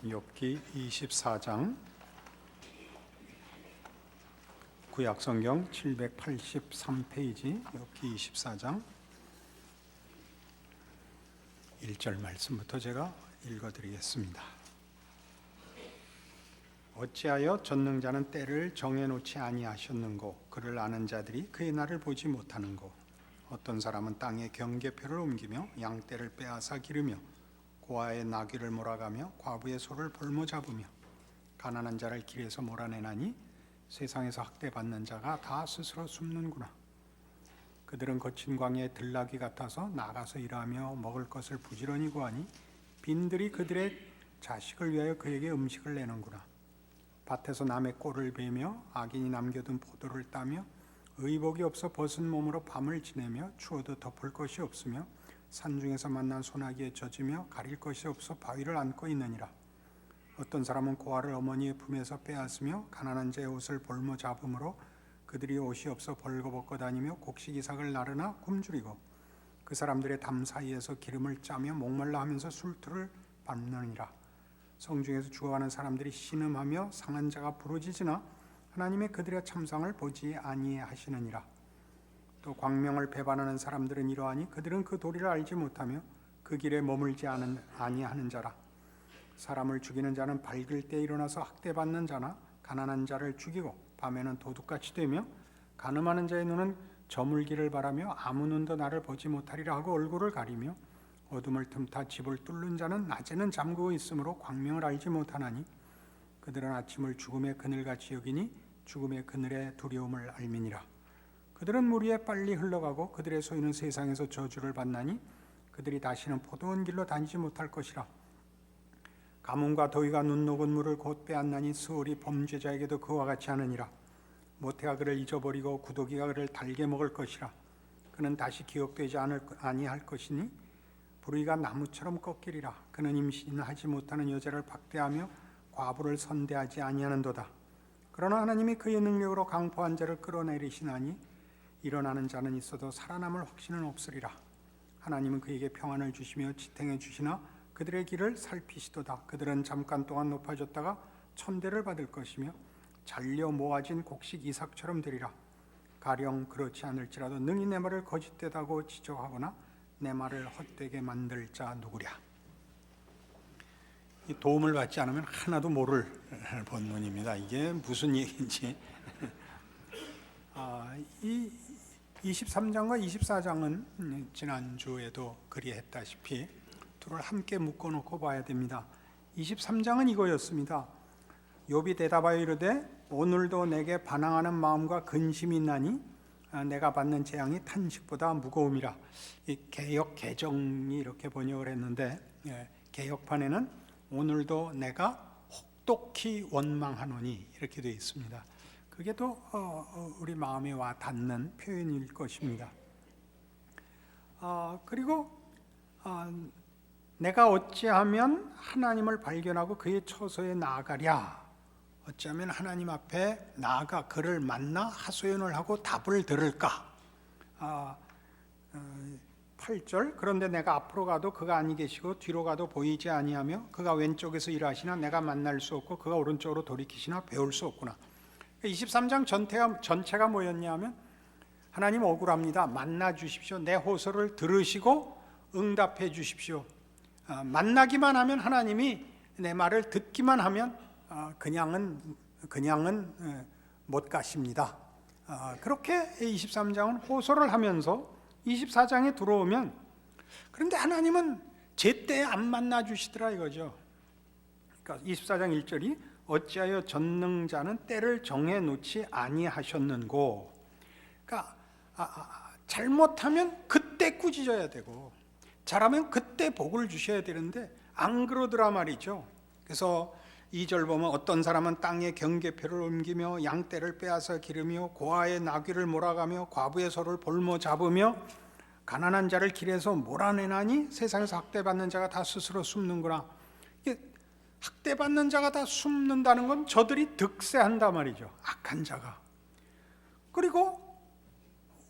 욥기 24장, 구약성경 783페이지 욥기 24장 1절 말씀부터 제가 읽어드리겠습니다. 어찌하여 전능자는 때를 정해놓지 아니하셨는고, 그를 아는 자들이 그의 날을 보지 못하는고. 어떤 사람은 땅에 경계표를 옮기며 양떼를 빼앗아 기르며 고아의 나귀를 몰아가며 과부의 소를 볼모 잡으며 가난한 자를 길에서 몰아내나니 세상에서 학대받는 자가 다 스스로 숨는구나. 그들은 거친 광야의 들나귀 같아서 나가서 일하며 먹을 것을 부지런히 구하니 빈들이 그들의 자식을 위하여 그에게 음식을 내는구나. 밭에서 남의 꼴을 베며 악인이 남겨둔 포도를 따며 의복이 없어 벗은 몸으로 밤을 지내며 추워도 덮을 것이 없으며 산중에서 만난 소나기에 젖으며 가릴 것이 없어 바위를 안고 있느니라. 어떤 사람은 고아를 어머니의 품에서 빼앗으며 가난한 자의 옷을 볼모 잡음으로 그들이 옷이 없어 벌거벗고 다니며 곡식이삭을 나르나 굶주리고 그 사람들의 담 사이에서 기름을 짜며 목말라 하면서 술투를 밟느니라. 성중에서 죽어가는 사람들이 신음하며 상한 자가 부르짖으나 하나님의 그들의 참상을 보지 아니하시느니라. 또 광명을 배반하는 사람들은 이러하니 그들은 그 도리를 알지 못하며 그 길에 머물지 아니하는 자라. 사람을 죽이는 자는 밝을 때 일어나서 학대받는 자나 가난한 자를 죽이고 밤에는 도둑같이 되며 간음하는 자의 눈은 저물기를 바라며 아무 눈도 나를 보지 못하리라 하고 얼굴을 가리며 어둠을 틈타 집을 뚫는 자는 낮에는 잠그고 있으므로 광명을 알지 못하나니 그들은 아침을 죽음의 그늘같이 여기니 죽음의 그늘의 두려움을 알미니라. 그들은 물 위에 빨리 흘러가고 그들의 소유는 세상에서 저주를 받나니 그들이 다시는 포도원 길로 다니지 못할 것이라. 가뭄과 더위가 눈 녹은 물을 곧 빼앗나니 스올이 범죄자에게도 그와 같이 하느니라. 모태가 그를 잊어버리고 구더기가 그를 달게 먹을 것이라. 그는 다시 기억되지 아니할 것이니 부르기가 나무처럼 꺾이리라. 그는 임신하지 못하는 여자를 박대하며 과부를 선대하지 아니하는도다. 그러나 하나님이 그의 능력으로 강포한 자를 끌어내리시나니 일어나는 자는 있어도 살아남을 확신은 없으리라. 하나님은 그에게 평안을 주시며 지탱해 주시나 그들의 길을 살피시도다. 그들은 잠깐 동안 높아졌다가 천대를 받을 것이며 잘려 모아진 곡식 이삭처럼 되리라. 가령 그렇지 않을지라도 능히 내 말을 거짓되다고 지적하거나 내 말을 헛되게 만들 자 누구랴. 이 도움을 받지 않으면 하나도 모를 본문입니다. 이게 무슨 얘기인지. 이 23장과 24장은 지난주에도 그리했다시피 둘을 함께 묶어놓고 봐야 됩니다. 23장은 이거였습니다. 욥이 대답하여 이르되 오늘도 내게 반항하는 마음과 근심이 있나니 내가 받는 재앙이 탄식보다 무거움이라. 이 개역 개정이 이렇게 번역을 했는데 개역판에는 오늘도 내가 혹독히 원망하노니 이렇게 되어 있습니다. 그게 또 우리 마음에 와 닿는 표현일 것입니다. 그리고 내가 어찌하면 하나님을 발견하고 그의 처소에 나아가랴. 어찌하면 하나님 앞에 나아가 그를 만나 하소연을 하고 답을 들을까. 8절 그런데 내가 앞으로 가도 그가 아니 계시고 뒤로 가도 보이지 아니하며 그가 왼쪽에서 일하시나 내가 만날 수 없고 그가 오른쪽으로 돌이키시나 배울 수 없구나. 23장 전체가 뭐였냐 하면 하나님 억울합니다. 만나 주십시오. 내 호소를 들으시고 응답해 주십시오. 만나기만 하면 하나님이 내 말을 듣기만 하면 그냥은 못 가십니다. 그렇게 23장은 호소를 하면서 24장에 들어오면 그런데 하나님은 제때 안 만나 주시더라 이거죠. 그러니까 24장 1절이 어찌하여 전능자는 때를 정해 놓지 아니하셨는고. 그러니까 잘못하면 그때 꾸짖어야 되고 잘하면 그때 복을 주셔야 되는데 안 그러더라 말이죠. 그래서 2절 보면 어떤 사람은 땅에 경계표를 옮기며 양떼를 빼앗아 기르며 고아의 나귀를 몰아가며 과부의 소를 볼모 잡으며 가난한 자를 길에서 몰아내나니 세상에서 학대받는 자가 다 스스로 숨는구나. 학대받는 자가 다 숨는다는 건 저들이 득세한단 말이죠. 악한 자가. 그리고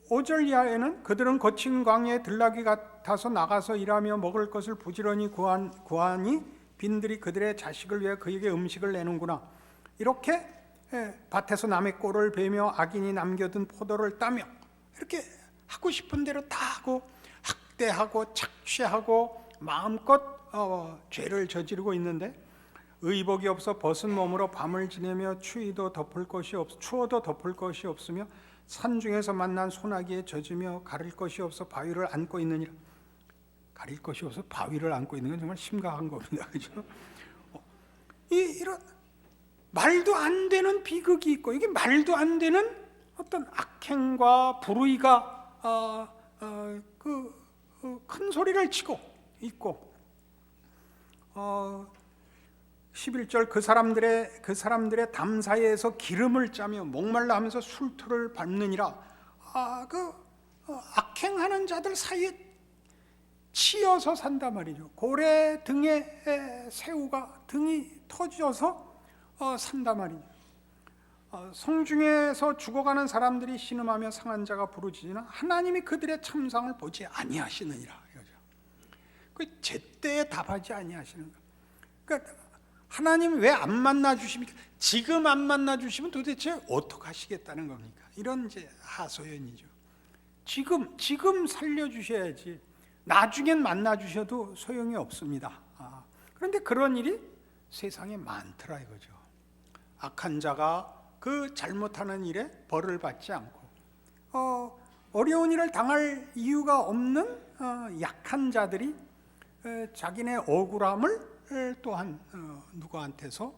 5절 이하에는 그들은 거친 광야의 들나귀 같아서 나가서 일하며 먹을 것을 부지런히 구하니 빈들이 그들의 자식을 위해 그에게 음식을 내는구나. 이렇게 밭에서 남의 꼴을 베며 악인이 남겨둔 포도를 따며 이렇게 하고 싶은 대로 다 하고 학대하고 착취하고 마음껏 죄를 저지르고 있는데, 의복이 없어 벗은 몸으로 밤을 지내며 추워도 덮을 것이 없으며 산중에서 만난 소나기에 젖으며 가릴 것이 없어 바위를 안고 있느니라. 가릴 것이 없어 바위를 안고 있는 건 정말 심각한 겁니다. 그죠? 이런 말도 안 되는 비극이 있고, 이게 말도 안 되는 어떤 악행과 불의가 큰 소리를 치고 있고, 11절 그 사람들의 담 사이에서 기름을 짜며 목말라 하면서 술투를 밟느니라. 악행하는 자들 사이에 치여서 산단 말이죠. 고래 등에 새우가 등이 터져서 산단 말이죠. 성중에서 죽어가는 사람들이 신음하며 상한 자가 부르짖으나 하나님이 그들의 참상을 보지 아니하시느니라. 그 제때에 답하지 아니하시는 거. 그러니까 하나님 왜 안 만나 주십니까? 지금 안 만나 주시면 도대체 어떻게 하시겠다는 겁니까? 이런 이제 하소연이죠. 지금 살려 주셔야지. 나중엔 만나 주셔도 소용이 없습니다. 그런데 그런 일이 세상에 많더라 이거죠. 악한 자가 그 잘못하는 일에 벌을 받지 않고, 어려운 일을 당할 이유가 없는 약한 자들이 자기네 억울함을 또한 누구한테서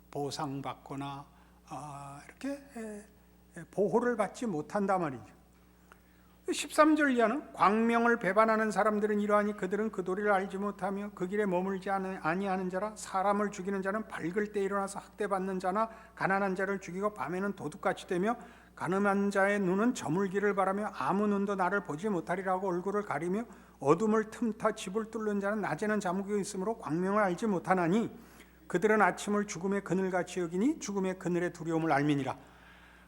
보상받거나 이렇게 보호를 받지 못한단 말이죠. 13절 이하는 광명을 배반하는 사람들은 이러하니 그들은 그 도리를 알지 못하며 그 길에 머물지 아니하는 자라. 사람을 죽이는 자는 밝을 때 일어나서 학대받는 자나 가난한 자를 죽이고 밤에는 도둑같이 되며 가늠한 자의 눈은 저물기를 바라며 아무 눈도 나를 보지 못하리라고 얼굴을 가리며 어둠을 틈타 집을 뚫는 자는 낮에는 잠기고 있으므로 광명을 알지 못하나니 그들은 아침을 죽음의 그늘같이 여기니 죽음의 그늘의 두려움을 알미니라.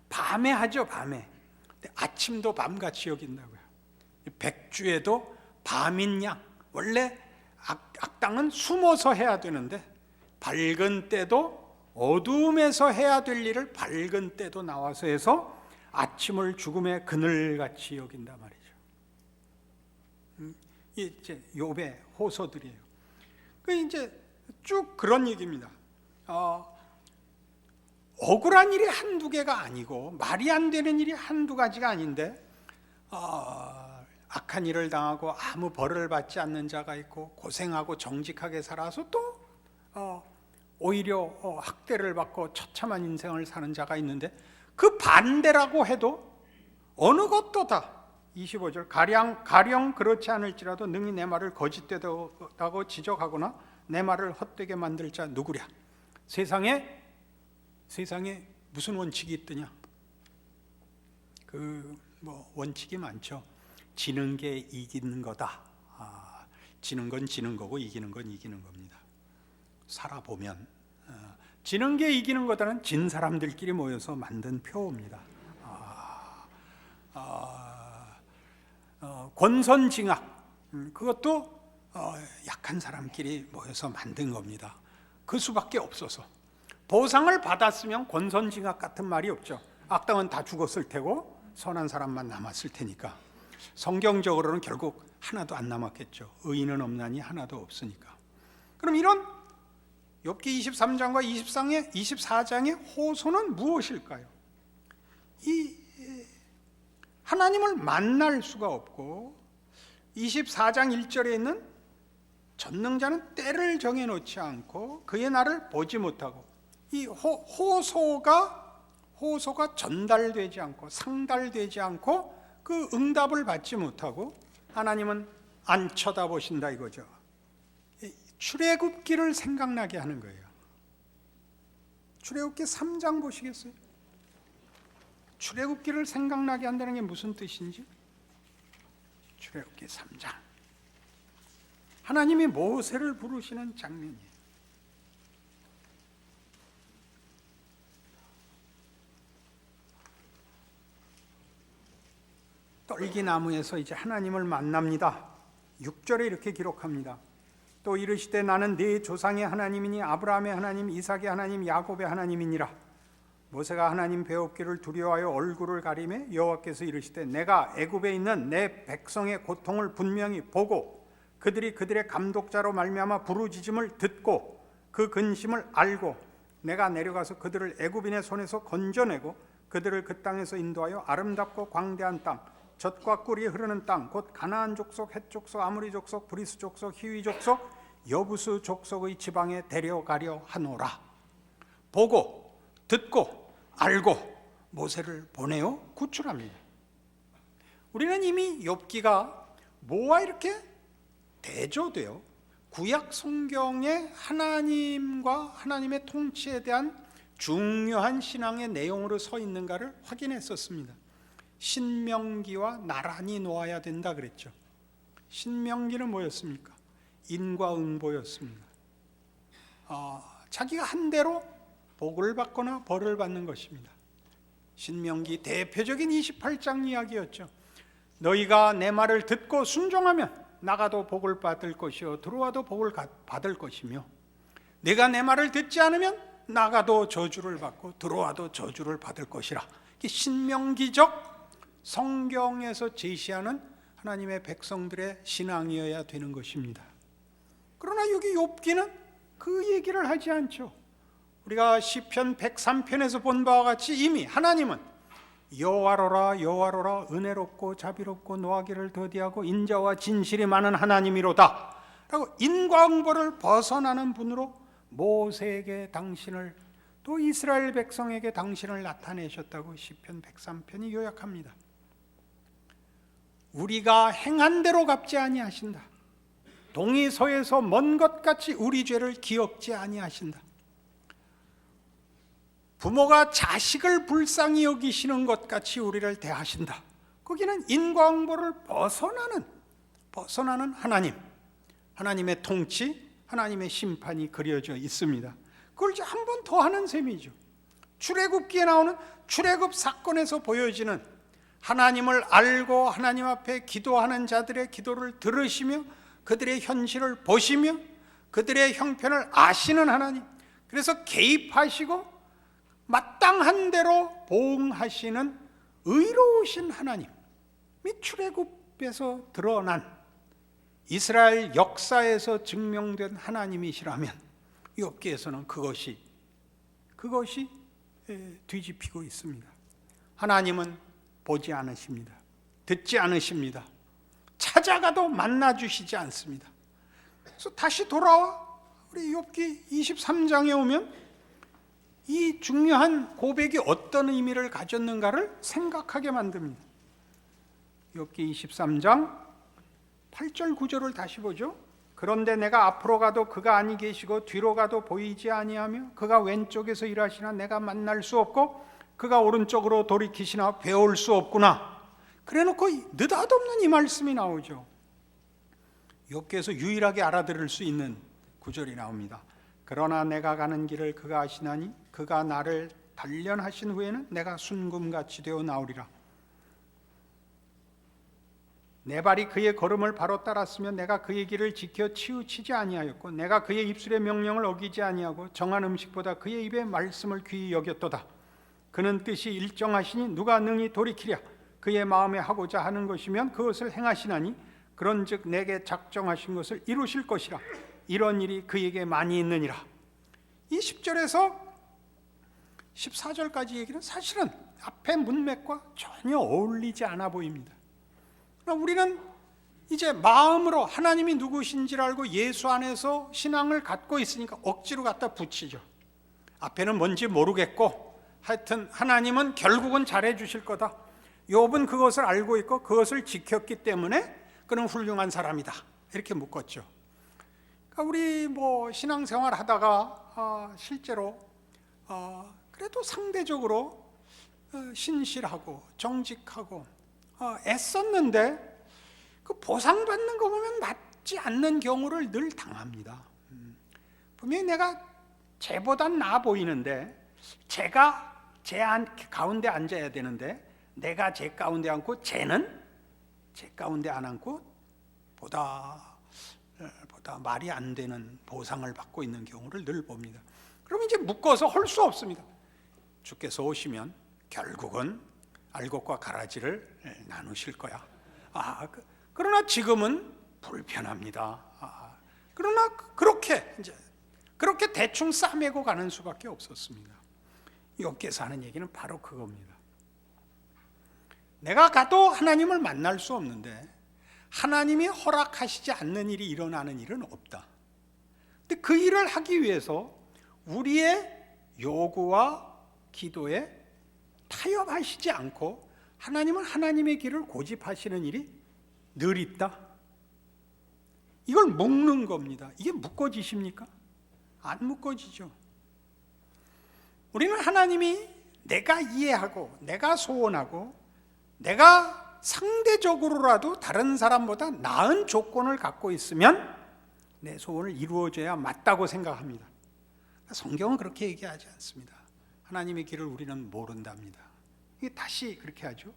밤에 하죠, 밤에. 아침도 밤같이 여긴다고요. 백주에도 밤인 양. 원래 악당은 숨어서 해야 되는데 밝은 때도 어둠에서 해야 될 일을 밝은 때도 나와서 해서 아침을 죽음의 그늘같이 여긴단 말이죠. 이제 욥의 호소들이에요. 그 이제 쭉 그런 얘기입니다. 억울한 일이 한두 개가 아니고 말이 안 되는 일이 한두 가지가 아닌데, 악한 일을 당하고 아무 벌을 받지 않는 자가 있고 고생하고 정직하게 살아서 또 오히려 학대를 받고 처참한 인생을 사는 자가 있는데, 그 반대라고 해도 어느 것도 다 25절 가령 그렇지 않을지라도 능히 내 말을 거짓되다고 지적하거나 내 말을 헛되게 만들 자 누구랴. 세상에 무슨 원칙이 있더냐? 원칙이 많죠. 지는 게 이기는 거다. 지는 건 지는 거고 이기는 건 이기는 겁니다. 살아보면 지는 게 이기는 거다는 진 사람들끼리 모여서 만든 표입니다. 권선징악, 그것도 약한 사람끼리 모여서 만든 겁니다. 그 수밖에 없어서. 보상을 받았으면 권선징악 같은 말이 없죠. 악당은 다 죽었을 테고 선한 사람만 남았을 테니까. 성경적으로는 결국 하나도 안 남았겠죠. 의인은 없나니 하나도 없으니까. 그럼 이런 욥기 23장과 24장의 호소는 무엇일까요? 이 하나님을 만날 수가 없고 24장 1절에 있는 전능자는 때를 정해놓지 않고 그의 날을 보지 못하고, 이 호소가 전달되지 않고 상달되지 않고 그 응답을 받지 못하고 하나님은 안 쳐다보신다 이거죠. 출애굽기를 생각나게 하는 거예요. 출애굽기 3장 보시겠어요? 출애굽기를 생각나게 한다는 게 무슨 뜻인지? 출애굽기 3장. 하나님이 모세를 부르시는 장면이에요. 떨기나무에서 이제 하나님을 만납니다. 6절에 이렇게 기록합니다. 또 이르시되 나는 네 조상의 하나님이니 아브라함의 하나님, 이삭의 하나님, 야곱의 하나님이니라. 모세가 하나님 배웠기를 두려워하여 얼굴을 가리매 여호와께서 이르시되 내가 애굽에 있는 내 백성의 고통을 분명히 보고 그들이 그들의 감독자로 말미암아 부르짖음을 듣고 그 근심을 알고 내가 내려가서 그들을 애굽인의 손에서 건져내고 그들을 그 땅에서 인도하여 아름답고 광대한 땅, 젖과 꿀이 흐르는 땅, 곧 가나안 족속, 헷 족속, 아모리 족속, 브리스 족속, 히위 족속, 여부수 족속의 지방에 데려가려 하노라. 보고 듣고 알고 모세를 보내어 구출합니다. 우리는 이미 욥기가 뭐와 이렇게 대조되어 구약 성경의 하나님과 하나님의 통치에 대한 중요한 신앙의 내용으로 서 있는가를 확인했었습니다. 신명기와 나란히 놓아야 된다 그랬죠. 신명기는 뭐였습니까? 인과응보였습니다. 자기가 한 대로 복을 받거나 벌을 받는 것입니다. 신명기 대표적인 28장 이야기였죠. 너희가 내 말을 듣고 순종하면 나가도 복을 받을 것이요 들어와도 복을 받을 것이며 내가 내 말을 듣지 않으면 나가도 저주를 받고 들어와도 저주를 받을 것이라. 신명기적 성경에서 제시하는 하나님의 백성들의 신앙이어야 되는 것입니다. 그러나 여기 욥기는 그 얘기를 하지 않죠. 우리가 시편 103편에서 본 바와 같이 이미 하나님은 여호와로라 여호와로라 은혜롭고 자비롭고 노하기를 더디하고 인자와 진실이 많은 하나님이로다 라고 인과응보를 벗어나는 분으로 모세에게 당신을 또 이스라엘 백성에게 당신을 나타내셨다고 시편 103편이 요약합니다. 우리가 행한 대로 갚지 아니하신다. 동이 서에서 먼 것 같이 우리 죄를 기억지 아니하신다. 부모가 자식을 불쌍히 여기시는 것 같이 우리를 대하신다. 거기는 인과응보를 벗어나는 하나님, 하나님의 통치, 하나님의 심판이 그려져 있습니다. 그걸 이제 한 번 더 하는 셈이죠. 출애굽기에 나오는 출애굽 사건에서 보여지는 하나님을 알고 하나님 앞에 기도하는 자들의 기도를 들으시며 그들의 현실을 보시며 그들의 형편을 아시는 하나님, 그래서 개입하시고 마땅한 대로 보응하시는 의로우신 하나님, 및 출애굽에서 드러난 이스라엘 역사에서 증명된 하나님이시라면 욥기에서는 그것이 뒤집히고 있습니다. 하나님은 보지 않으십니다. 듣지 않으십니다. 찾아가도 만나주시지 않습니다. 그래서 다시 돌아와 우리 욥기 23장에 오면 이 중요한 고백이 어떤 의미를 가졌는가를 생각하게 만듭니다. 욥기 23장 8절 9절을 다시 보죠. 그런데 내가 앞으로 가도 그가 아니 계시고 뒤로 가도 보이지 아니하며 그가 왼쪽에서 일하시나 내가 만날 수 없고 그가 오른쪽으로 돌이키시나 배울 수 없구나. 그래놓고 느닷없는 이 말씀이 나오죠. 욥기에서 유일하게 알아들을 수 있는 구절이 나옵니다. 그러나 내가 가는 길을 그가 아시나니 그가 나를 단련하신 후에는 내가 순금같이 되어 나오리라. 내 발이 그의 걸음을 바로 따랐으면 내가 그의 길을 지켜 치우치지 아니하였고 내가 그의 입술의 명령을 어기지 아니하고 정한 음식보다 그의 입의 말씀을 귀히 여겼도다. 그는 뜻이 일정하시니 누가 능히 돌이키랴. 그의 마음에 하고자 하는 것이면 그것을 행하시나니 그런즉 내게 작정하신 것을 이루실 것이라. 이런 일이 그에게 많이 있느니라. 이 10절에서 14절까지 얘기는 사실은 앞의 문맥과 전혀 어울리지 않아 보입니다. 우리는 이제 마음으로 하나님이 누구신지를 알고 예수 안에서 신앙을 갖고 있으니까 억지로 갖다 붙이죠. 앞에는 뭔지 모르겠고 하여튼 하나님은 결국은 잘해 주실 거다. 욥은 그것을 알고 있고 그것을 지켰기 때문에 그는 훌륭한 사람이다. 이렇게 묶었죠. 그러니까 우리 신앙생활 하다가 실제로 그래도 상대적으로 신실하고 정직하고 애썼는데 그 보상받는 거 보면 맞지 않는 경우를 늘 당합니다. 분명히 내가 쟤보단 나아 보이는데 쟤가 쟤 가운데 앉아야 되는데 내가 쟤 가운데 앉고 쟤는 쟤 가운데 안 앉고 보다 보다 말이 안 되는 보상을 받고 있는 경우를 늘 봅니다. 그럼 이제 묶어서 할 수 없습니다. 주께서 오시면 결국은 알곡과 가라지를 나누실 거야. 그러나 지금은 불편합니다. 그러나 그렇게 대충 싸매고 가는 수밖에 없었습니다. 욥기에서 하는 얘기는 바로 그겁니다. 내가 가도 하나님을 만날 수 없는데 하나님이 허락하시지 않는 일이 일어나는 일은 없다. 근데 그 일을 하기 위해서 우리의 요구와 기도에 타협하시지 않고 하나님은 하나님의 길을 고집하시는 일이 늘 있다. 이걸 묶는 겁니다. 이게 묶어지십니까? 안 묶어지죠. 우리는 하나님이 내가 이해하고 내가 소원하고 내가 상대적으로라도 다른 사람보다 나은 조건을 갖고 있으면 내 소원을 이루어줘야 맞다고 생각합니다. 성경은 그렇게 얘기하지 않습니다. 하나님의 길을 우리는 모른답니다. 이게 다시 그렇게 하죠.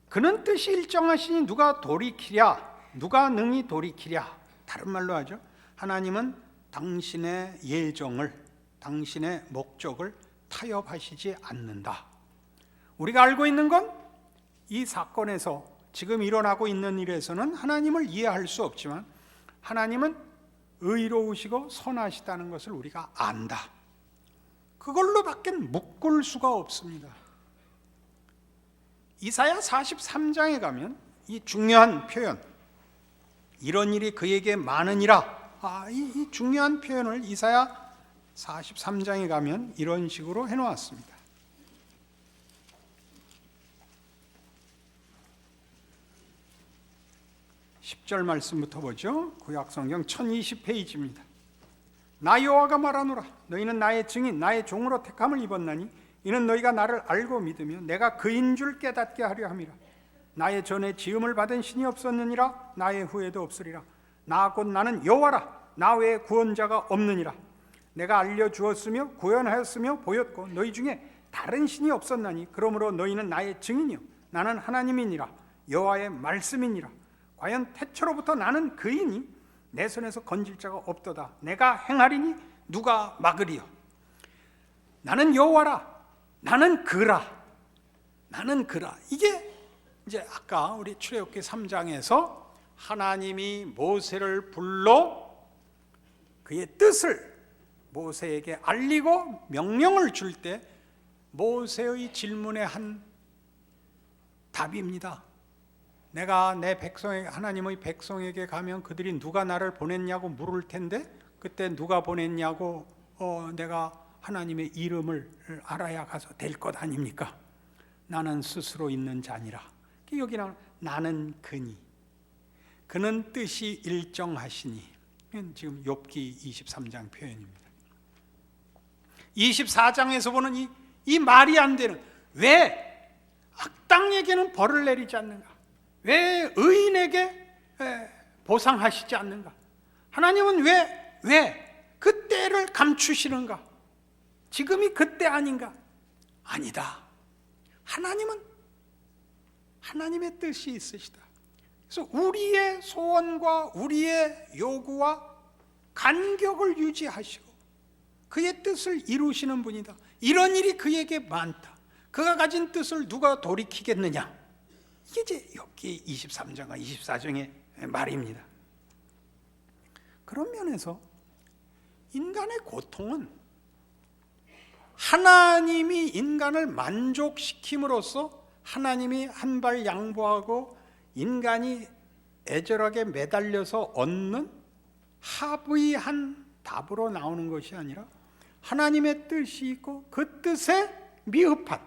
그는 뜻이 일정하시니 누가 돌이키랴, 누가 능히 돌이키랴. 다른 말로 하죠. 하나님은 당신의 예정을, 당신의 목적을 타협하시지 않는다. 우리가 알고 있는 건 이 사건에서 지금 일어나고 있는 일에서는 하나님을 이해할 수 없지만 하나님은 의로우시고 선하시다는 것을 우리가 안다. 그걸로밖에 묶을 수가 없습니다. 이사야 43장에 가면 이 중요한 표현, 이런 일이 그에게 많으니라, 이 중요한 표현을 이사야 43장에 가면 이런 식으로 해놓았습니다. 10절 말씀부터 보죠. 구약성경 1020페이지입니다. 나 여호와가 말하노라. 너희는 나의 증인, 나의 종으로 택함을 입었나니 이는 너희가 나를 알고 믿으며 내가 그인 줄 깨닫게 하려 함이라. 나의 전에 지음을 받은 신이 없었느니라. 나의 후에도 없으리라. 나 곧 나는 여호와라. 나 외에 구원자가 없느니라. 내가 알려주었으며 구원하였으며 보였고 너희 중에 다른 신이 없었나니 그러므로 너희는 나의 증인이요 나는 하나님이니라. 여호와의 말씀이니라. 과연 태초로부터 나는 그이니 내 손에서 건질 자가 없도다. 내가 행하리니 누가 막으리요. 나는 여호와라. 나는 그라. 나는 그라. 이게 이제 아까 우리 출애굽기 3장에서 하나님이 모세를 불러 그의 뜻을 모세에게 알리고 명령을 줄 때 모세의 질문에 한 답입니다. 내가 내 백성에게, 하나님의 백성에게 가면 그들이 누가 나를 보냈냐고 물을 텐데 그때 누가 보냈냐고 내가 하나님의 이름을 알아야 가서 될 것 아닙니까? 나는 스스로 있는 자니라. 여기는 나는 그니, 그는 뜻이 일정하시니, 지금 욥기 23장 표현입니다. 24장에서 보는 이 말이 안 되는, 왜 악당에게는 벌을 내리지 않는가? 왜 의인에게 보상하시지 않는가? 하나님은 왜 그때를 감추시는가? 지금이 그때 아닌가? 아니다. 하나님은 하나님의 뜻이 있으시다. 그래서 우리의 소원과 우리의 요구와 간격을 유지하시고 그의 뜻을 이루시는 분이다. 이런 일이 그에게 많다. 그가 가진 뜻을 누가 돌이키겠느냐? 이게 이제 욥기 23장과 24장의 말입니다. 그런 면에서 인간의 고통은 하나님이 인간을 만족시킴으로써 하나님이 한 발 양보하고 인간이 애절하게 매달려서 얻는 합의한 답으로 나오는 것이 아니라 하나님의 뜻이 있고 그 뜻에 미흡한,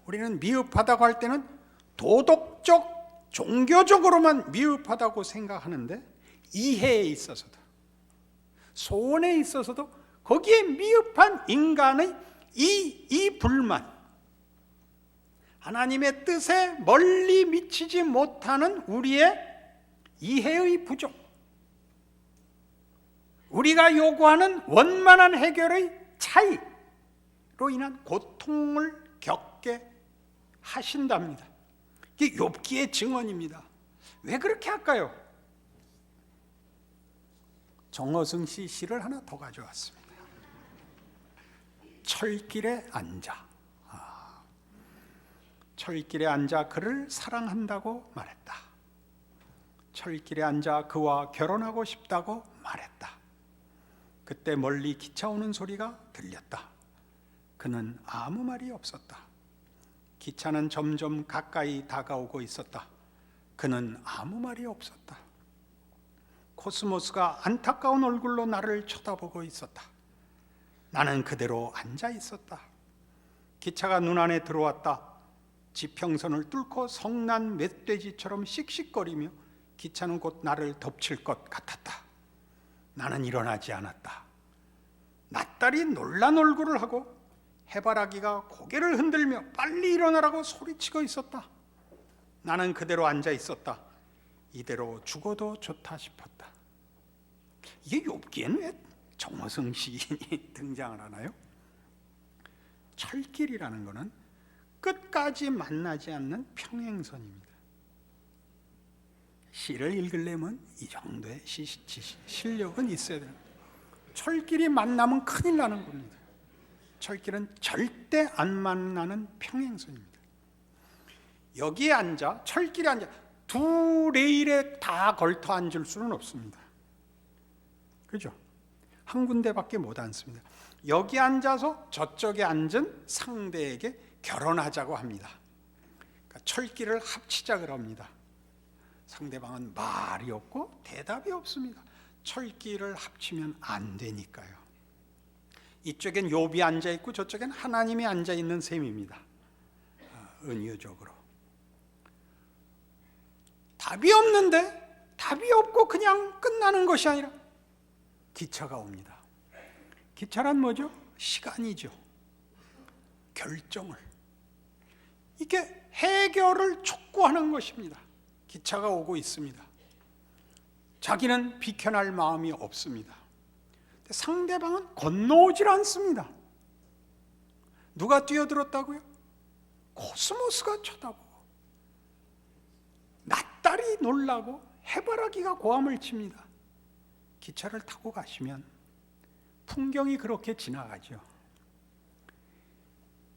우리는 미흡하다고 할 때는 도덕적, 종교적으로만 미흡하다고 생각하는데 이해에 있어서도, 소원에 있어서도 거기에 미흡한 인간의 이 불만, 하나님의 뜻에 멀리 미치지 못하는 우리의 이해의 부족, 우리가 요구하는 원만한 해결의 차이로 인한 고통을 겪게 하신답니다. 이게 욥기의 증언입니다. 왜 그렇게 할까요? 정어승 씨 시를 하나 더 가져왔습니다. 철길에 앉아. 철길에 앉아 그를 사랑한다고 말했다. 철길에 앉아 그와 결혼하고 싶다고 말했다. 그때 멀리 기차 오는 소리가 들렸다. 그는 아무 말이 없었다. 기차는 점점 가까이 다가오고 있었다. 그는 아무 말이 없었다. 코스모스가 안타까운 얼굴로 나를 쳐다보고 있었다. 나는 그대로 앉아 있었다. 기차가 눈 안에 들어왔다. 지평선을 뚫고 성난 멧돼지처럼 씩씩거리며 기차는 곧 나를 덮칠 것 같았다. 나는 일어나지 않았다. 낯달이 놀란 얼굴을 하고 해바라기가 고개를 흔들며 빨리 일어나라고 소리치고 있었다. 나는 그대로 앉아 있었다. 이대로 죽어도 좋다 싶었다. 이게 욥기에는 왜 정어승 시인이 등장을 하나요? 철길이라는 것은 끝까지 만나지 않는 평행선입니다. 시를 읽으려면 이 정도의 실력은 있어야 돼요. 철길이 만나면 큰일 나는 겁니다. 철길은 절대 안 만나는 평행선입니다. 여기에 앉아, 철길에 앉아 두 레일에 다 걸터 앉을 수는 없습니다. 그죠? 한 군데밖에 못 앉습니다. 여기 앉아서 저쪽에 앉은 상대에게 결혼하자고 합니다. 그러니까 철길을 합치자 그럽니다. 상대방은 말이 없고 대답이 없습니다. 철길을 합치면 안 되니까요. 이쪽엔 욥이 앉아 있고 저쪽엔 하나님이 앉아 있는 셈입니다. 은유적으로. 답이 없는데 답이 없고 그냥 끝나는 것이 아니라 기차가 옵니다. 기차란 뭐죠? 시간이죠. 결정을. 이게 해결을 촉구하는 것입니다. 기차가 오고 있습니다. 자기는 비켜날 마음이 없습니다. 상대방은 건너오질 않습니다. 누가 뛰어들었다고요? 코스모스가 쳐다보고 낯달이 놀라고 해바라기가 고함을 칩니다. 기차를 타고 가시면 풍경이 그렇게 지나가죠.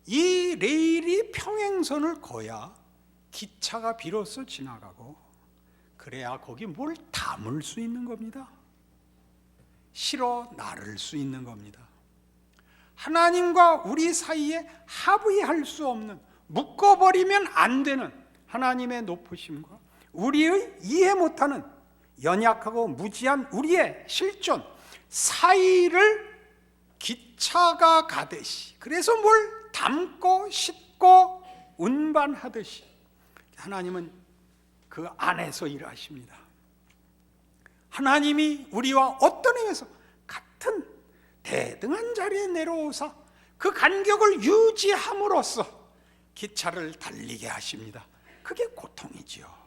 이 레일이 평행선을 거야 기차가 비로소 지나가고 그래야 거기 뭘 담을 수 있는 겁니다. 실어 나를 수 있는 겁니다. 하나님과 우리 사이에 합의할 수 없는, 묶어버리면 안 되는 하나님의 높으심과 우리의 이해 못하는 연약하고 무지한 우리의 실존 사이를 기차가 가듯이, 그래서 뭘 담고 싣고 운반하듯이 하나님은 그 안에서 일하십니다. 하나님이 우리와 어떤 의미에서 같은 대등한 자리에 내려오사 그 간격을 유지함으로써 기차를 달리게 하십니다. 그게 고통이지요.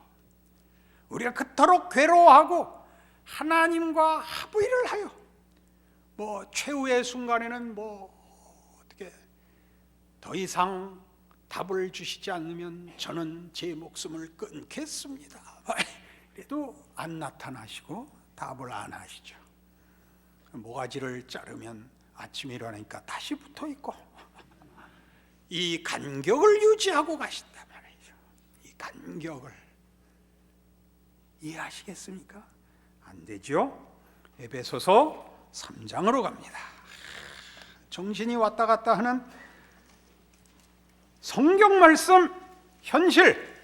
우리가 그토록 괴로워하고 하나님과 합의를 하여 최후의 순간에는 어떻게 더 이상 답을 주시지 않으면 저는 제 목숨을 끊겠습니다. 그래도 안 나타나시고 답을 안 하시죠. 모가지를 자르면 아침에 일어나니까 다시 붙어 있고 이 간격을 유지하고 가신단 말이죠. 이 간격을 이해하시겠습니까? 안 되죠. 에베소서 3장으로 갑니다. 정신이 왔다 갔다 하는 성경 말씀, 현실,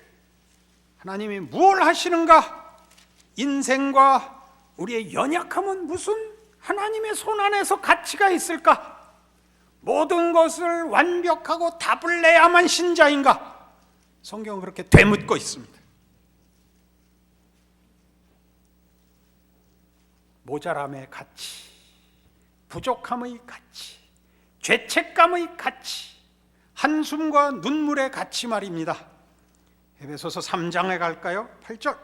하나님이 무엇을 하시는가? 인생과 우리의 연약함은 무슨 하나님의 손 안에서 가치가 있을까? 모든 것을 완벽하고 답을 내야만 신자인가? 성경은 그렇게 되묻고 있습니다. 모자람의 가치, 부족함의 가치, 죄책감의 가치, 한숨과 눈물의 가치 말입니다. 에베소서 3장에 갈까요? 8절.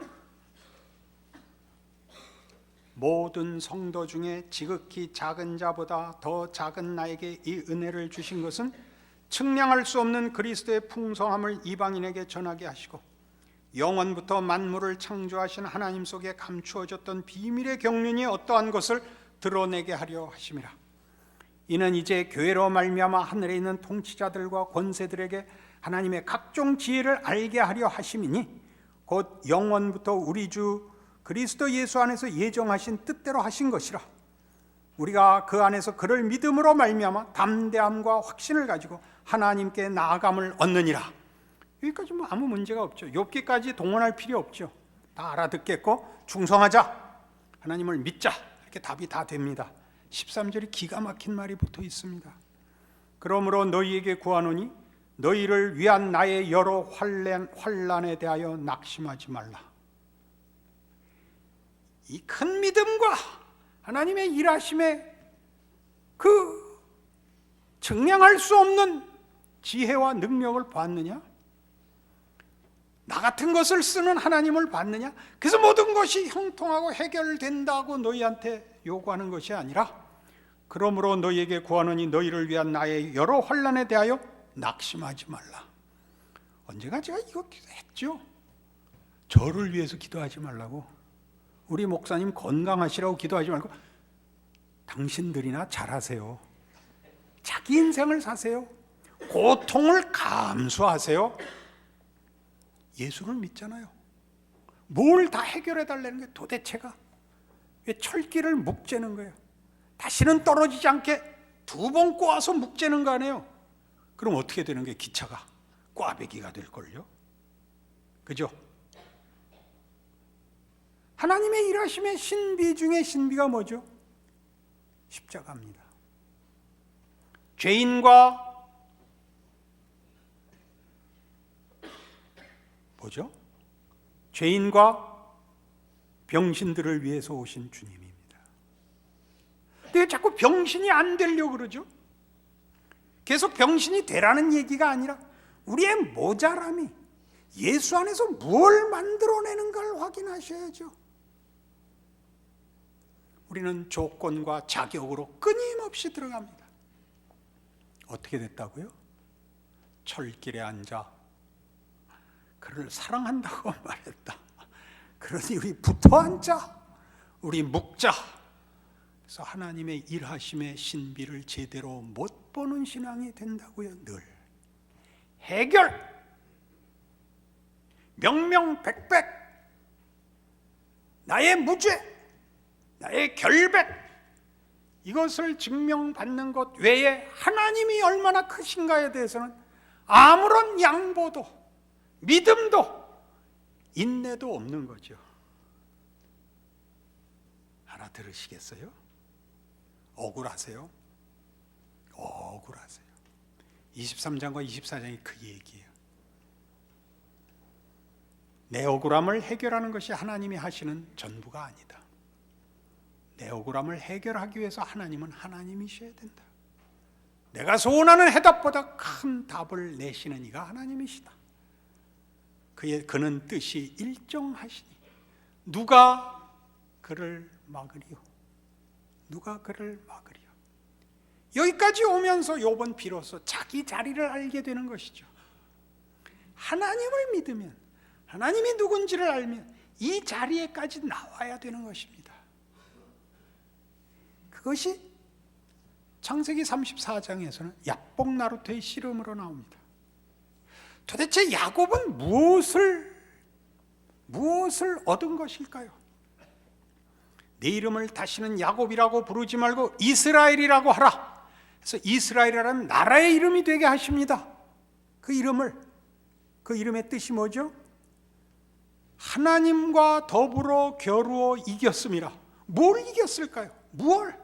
모든 성도 중에 지극히 작은 자보다 더 작은 나에게 이 은혜를 주신 것은 측량할 수 없는 그리스도의 풍성함을 이방인에게 전하게 하시고 영원부터 만물을 창조하신 하나님 속에 감추어졌던 비밀의 경륜이 어떠한 것을 드러내게 하려 하심이라. 이는 이제 교회로 말미암아 하늘에 있는 통치자들과 권세들에게 하나님의 각종 지혜를 알게 하려 하심이니 곧 영원부터 우리 주 그리스도 예수 안에서 예정하신 뜻대로 하신 것이라. 우리가 그 안에서 그를 믿음으로 말미암아 담대함과 확신을 가지고 하나님께 나아감을 얻느니라. 여기까지 뭐 아무 문제가 없죠. 욥기까지 동원할 필요 없죠. 다 알아듣겠고 충성하자, 하나님을 믿자, 이렇게 답이 다 됩니다. 13절이 기가 막힌 말이 붙어 있습니다. 그러므로 너희에게 구하노니 너희를 위한 나의 여러 환난에 대하여 낙심하지 말라. 이 큰 믿음과 하나님의 일하심에 그 증명할 수 없는 지혜와 능력을 봤느냐? 나 같은 것을 쓰는 하나님을 봤느냐? 그래서 모든 것이 형통하고 해결된다고 너희한테 요구하는 것이 아니라, 그러므로 너희에게 구하노니 너희를 위한 나의 여러 환난에 대하여 낙심하지 말라. 언제가 제가 이거 했죠? 저를 위해서 기도하지 말라고, 우리 목사님 건강하시라고 기도하지 말고 당신들이나 잘하세요. 자기 인생을 사세요. 고통을 감수하세요. 예수를 믿잖아요. 뭘 다 해결해 달라는 게 도대체가 왜 철기를 묵재는 거예요? 다시는 떨어지지 않게 2번 꼬아서 묵재는 거 아니에요? 그럼 어떻게 되는 게 기차가 꽈배기가 될걸요? 그죠? 하나님의 일하심의 신비 중에 신비가 뭐죠? 십자가입니다. 죄인과 뭐죠? 죄인과 병신들을 위해서 오신 주님입니다. 근데 자꾸 병신이 안 되려고 그러죠? 계속 병신이 되라는 얘기가 아니라 우리의 모자람이 예수 안에서 뭘 만들어내는가를 확인하셔야죠. 우리는 조건과 자격으로 끊임없이 들어갑니다. 어떻게 됐다고요? 철길에 앉아 그를 사랑한다고 말했다. 그러니 우리 붙어 앉자, 우리 묵자. 그래서 하나님의 일하심의 신비를 제대로 못 보는 신앙이 된다고요. 늘 해결, 명명백백, 나의 무죄, 나의 결백, 이것을 증명받는 것 외에 하나님이 얼마나 크신가에 대해서는 아무런 양보도 믿음도 인내도 없는 거죠. 알아들으시겠어요? 억울하세요? 억울하세요. 23장과 24장이 그 얘기예요. 내 억울함을 해결하는 것이 하나님이 하시는 전부가 아니다. 내 억울함을 해결하기 위해서 하나님은 하나님이셔야 된다. 내가 소원하는 해답보다 큰 답을 내시는 이가 하나님이시다. 그는 뜻이 일정하시니 누가 그를 막으리요? 누가 그를 막으리요? 여기까지 오면서 욥은 비로소 자기 자리를 알게 되는 것이죠. 하나님을 믿으면, 하나님이 누군지를 알면 이 자리에까지 나와야 되는 것입니다. 그것이 창세기 34장에서는 야복 나루토의 씨름으로 나옵니다. 도대체 야곱은 무엇을 얻은 것일까요? 내 이름을 다시는 야곱이라고 부르지 말고 이스라엘이라고 하라. 그래서 이스라엘이라는 나라의 이름이 되게 하십니다. 그 이름의 뜻이 뭐죠? 하나님과 더불어 겨루어 이겼음이라. 뭘 이겼을까요? 무얼?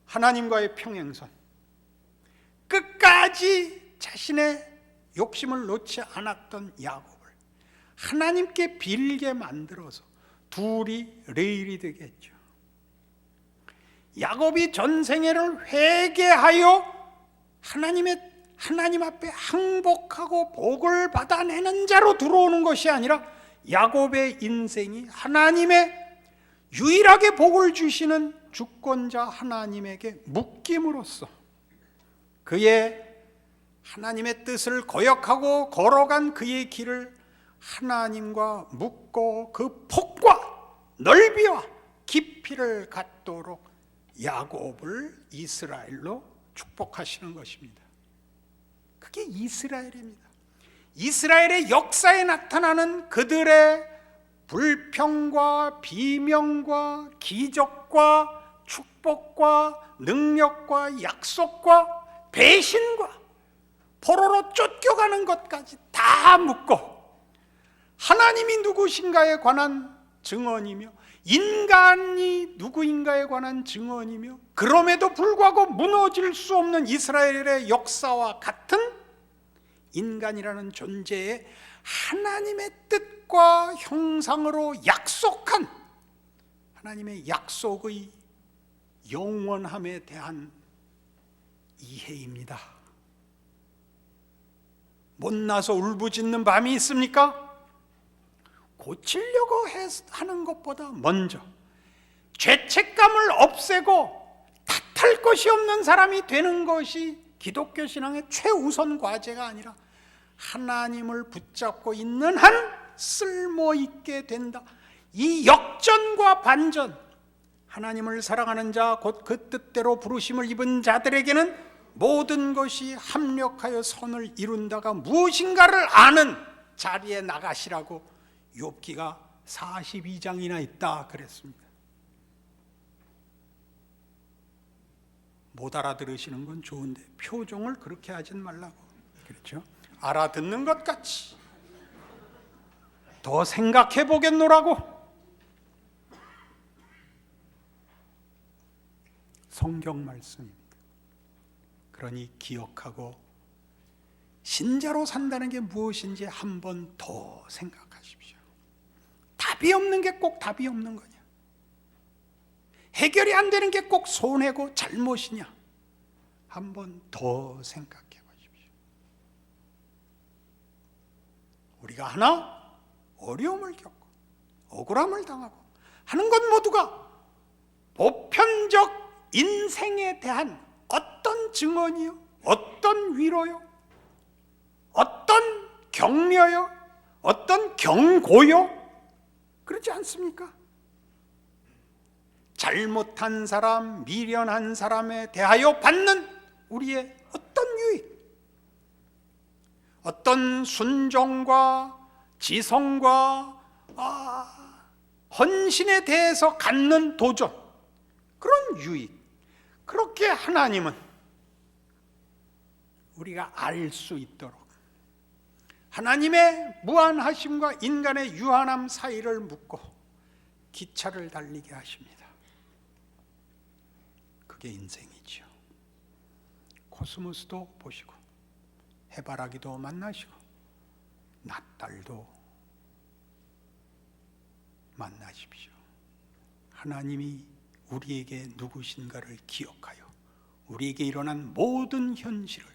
하나님과의 평행선. 끝까지 자신의 욕심을 놓지 않았던 야곱을 하나님께 빌게 만들어서 둘이 레일이 되게 했죠. 야곱이 전생애를 회개하여 하나님 앞에 항복하고 복을 받아내는 자로 들어오는 것이 아니라 야곱의 인생이 하나님의 유일하게 복을 주시는 주권자 하나님에게 묶임으로써 그의 하나님의 뜻을 거역하고 걸어간 그의 길을 하나님과 묻고 그 폭과 넓이와 깊이를 갖도록 야곱을 이스라엘로 축복하시는 것입니다. 그게 이스라엘입니다. 이스라엘의 역사에 나타나는 그들의 불평과 비명과 기적과 축복과 능력과 약속과 배신과 포로로 쫓겨가는 것까지 다 묻고 하나님이 누구신가에 관한 증언이며 인간이 누구인가에 관한 증언이며 그럼에도 불구하고 무너질 수 없는 이스라엘의 역사와 같은 인간이라는 존재의 하나님의 뜻과 형상으로 약속한 하나님의 약속의 영원함에 대한 이해입니다. 못나서 울부짖는 밤이 있습니까? 고치려고 하는 것보다 먼저 죄책감을 없애고 탓할 것이 없는 사람이 되는 것이 기독교 신앙의 최우선 과제가 아니라 하나님을 붙잡고 있는 한 쓸모있게 된다. 이 역전과 반전, 하나님을 사랑하는 자, 곧 그 뜻대로 부르심을 입은 자들에게는 모든 것이 합력하여 선을 이룬다가 무엇인가를 아는 자리에 나가시라고 욥기가 42장이나 있다 그랬습니다. 못 알아들으시는 건 좋은데 표정을 그렇게 하진 말라고. 그렇죠? 알아듣는 것 같이 더 생각해 보겠노라고. 성경 말씀입니다. 그러니 기억하고 신자로 산다는 게 무엇인지 한 번 더 생각하십시오. 답이 없는 게 꼭 답이 없는 거냐? 해결이 안 되는 게 꼭 손해고 잘못이냐? 한 번 더 생각해 보십시오. 우리가 하나 어려움을 겪고 억울함을 당하고 하는 것 모두가 보편적 인생에 대한 어떤 증언이요? 어떤 위로요? 어떤 격려요? 어떤 경고요? 그렇지 않습니까? 잘못한 사람, 미련한 사람에 대하여 받는 우리의 어떤 유익, 어떤 순종과 지성과 헌신에 대해서 갖는 도전, 그런 유익, 그렇게 하나님은 우리가 알 수 있도록 하나님의 무한하심과 인간의 유한함 사이를 묶고 기차를 달리게 하십니다. 그게 인생이죠. 코스모스도 보시고 해바라기도 만나시고 낫달도 만나십시오. 하나님이 우리에게 누구신가를 기억하여 우리에게 일어난 모든 현실을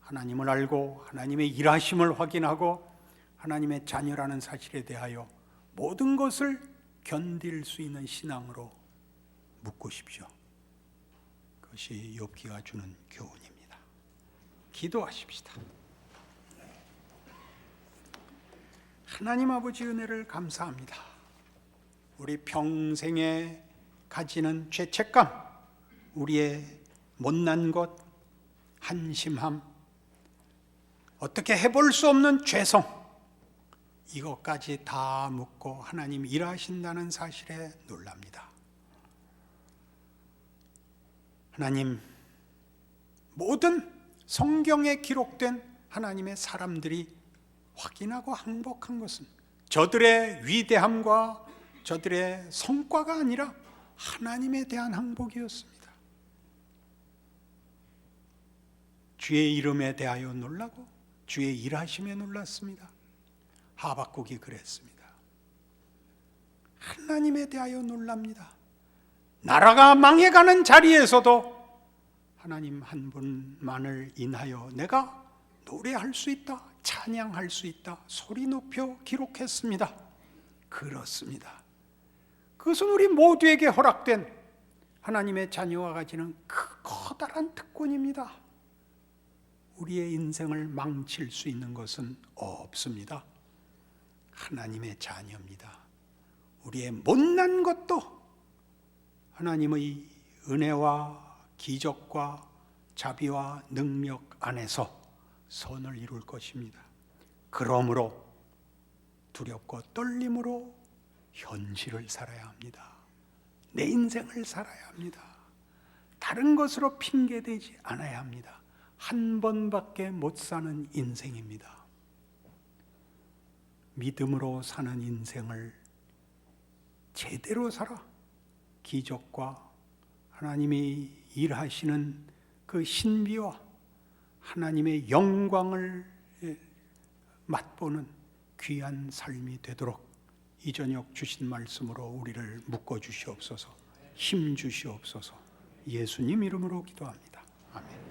하나님을 알고 하나님의 일하심을 확인하고 하나님의 자녀라는 사실에 대하여 모든 것을 견딜 수 있는 신앙으로 묶으십시오. 그것이 욥기가 주는 교훈입니다. 기도하십시다. 하나님 아버지 은혜를 감사합니다. 우리 평생에 가지는 죄책감, 우리의 못난 것, 한심함, 어떻게 해볼 수 없는 죄성, 이것까지 다 묻고 하나님 일하신다는 사실에 놀랍니다. 하나님, 모든 성경에 기록된 하나님의 사람들이 확인하고 항복한 것은 저들의 위대함과 저들의 성과가 아니라 하나님에 대한 항복이었습니다. 주의 이름에 대하여 놀라고 주의 일하심에 놀랐습니다. 하박국이 그랬습니다. 하나님에 대하여 놀랍니다. 나라가 망해가는 자리에서도 하나님 한 분만을 인하여 내가 노래할 수 있다, 찬양할 수 있다, 소리 높여 기록했습니다. 그렇습니다. 그것은 우리 모두에게 허락된 하나님의 자녀가 가지는 그 커다란 특권입니다. 우리의 인생을 망칠 수 있는 것은 없습니다. 하나님의 자녀입니다. 우리의 못난 것도 하나님의 은혜와 기적과 자비와 능력 안에서 선을 이룰 것입니다. 그러므로 두렵고 떨림으로 현실을 살아야 합니다. 내 인생을 살아야 합니다. 다른 것으로 핑계대지 않아야 합니다. 한 번밖에 못 사는 인생입니다. 믿음으로 사는 인생을 제대로 살아 기적과 하나님이 일하시는 그 신비와 하나님의 영광을 맛보는 귀한 삶이 되도록 이 저녁 주신 말씀으로 우리를 묶어 주시옵소서, 힘 주시옵소서. 예수님 이름으로 기도합니다. 아멘.